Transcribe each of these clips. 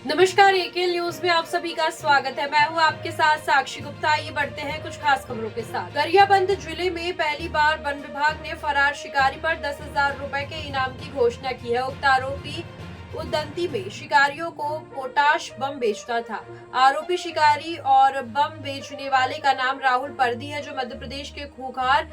नमस्कार, एकेएल न्यूज में आप सभी का स्वागत है। मैं हूं आपके साथ साक्षी गुप्ता। ये बढ़ते हैं कुछ खास खबरों के साथ। गरियाबंद जिले में पहली बार वन विभाग ने फरार शिकारी पर 10,000 रुपए के इनाम की घोषणा की है। उक्त आरोपी उदंती में शिकारियों को पोटाश बम बेचता था। आरोपी शिकारी और बम बेचने वाले का नाम राहुल परदी है, जो मध्य प्रदेश के खूंखार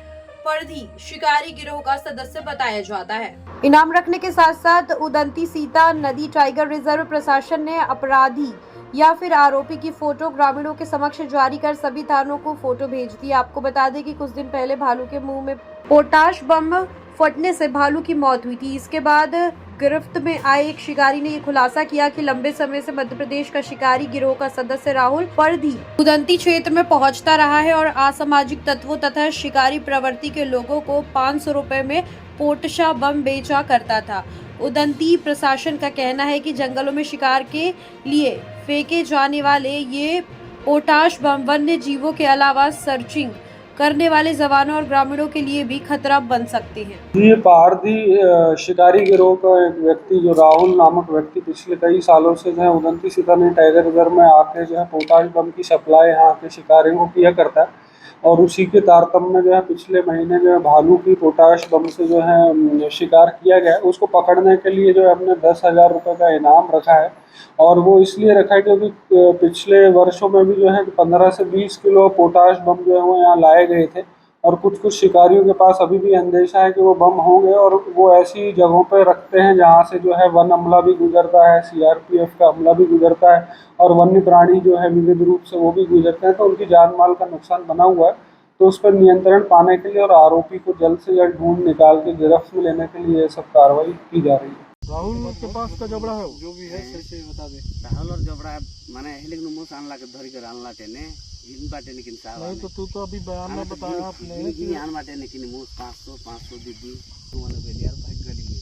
परदी शिकारी गिरोह का सदस्य बताया जाता है। इनाम रखने के साथ साथ उदंती सीता नदी टाइगर रिजर्व प्रशासन ने अपराधी या फिर आरोपी की फोटो ग्रामीणों के समक्ष जारी कर सभी थानों को फोटो भेज दी। आपको बता दें कि कुछ दिन पहले भालू के मुंह में पोटाश बम फटने से भालू की मौत हुई थी। इसके बाद गिरफ्त में आए एक शिकारी ने ये खुलासा किया कि लंबे समय से मध्य प्रदेश का शिकारी गिरोह का सदस्य राहुल परदी उदंती क्षेत्र में पहुंचता रहा है और असामाजिक तत्वों तथा शिकारी प्रवृत्ति के लोगों को 500 रुपए में पोटशा बम बेचा करता था। उदंती प्रशासन का कहना है कि जंगलों में शिकार के लिए फेंके जाने वाले ये पोटाश बम वन्य जीवों के अलावा सर्चिंग करने वाले जवानों और ग्रामीणों के लिए भी खतरा बन सकते हैं। ये पहाड़ी शिकारी गिरोह का एक व्यक्ति जो राहुल नामक व्यक्ति पिछले कई सालों से जो है उदंती सीता नदी टाइगर रिजर्व में आके जो है पोटाश बम की सप्लाई यहाँ के शिकारियों को किया करता है। और उसी के तारतम्य में जो है पिछले महीने जो है भालू की पोटाश बम से जो है शिकार किया गया है। उसको पकड़ने के लिए जो है हमने 10,000 रुपये का इनाम रखा है। और वो इसलिए रखा है क्योंकि पिछले वर्षों में भी जो है 15 से 20 किलो पोटाश बम जो है वो यहाँ लाए गए थे। और कुछ शिकारियों के पास अभी भी अंदेशा है कि वो बम होंगे, और वो ऐसी जगहों पर रखते हैं जहाँ से जो है वन अमला भी गुजरता है, सीआरपीएफ का अमला भी गुजरता है, और वन्य प्राणी जो है विविध रूप से वो भी गुजरते हैं, तो उनकी जान माल का नुकसान बना हुआ है। तो उस पर नियंत्रण पाने के लिए और आरोपी को जल्द से जल्द ढूंढ निकाल के गिरफ्त में लेने के लिए ये सब कार्रवाई की जा रही है। राहुल के पास का जबड़ा है जो भी है सही से बता दे। राहुल और जबड़ा माने हेलिक नुमो से आनला के धरी कर आनला टेने इन बाटे लेकिन साहब नहीं तो तू तो अभी बयान में बताया आपने कि आन बाटे लेकिन मुंह 500 दीदी तू वाला बेल यार भाग गली में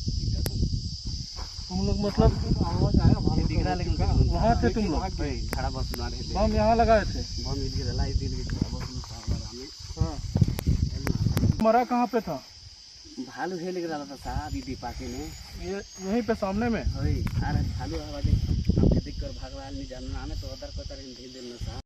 तुम लोग मतलब आवाज आया भाग दिख रहा लेकिन वहाँ थे तुम लोग खड़ा बस ना रहे बम यहाँ लगाए थे। बम मिल के लाई दिल के खड़ा बस में साहब हमें हाँ मरा कहाँ पे था? भालू हेलिक रहा था साहब दीदी पाके में ये यहीं पे सामने में अरे भालू आवाज हमके देख कर भाग रहा नहीं जानना हमें तो उधर को तरह भेज देना साहब।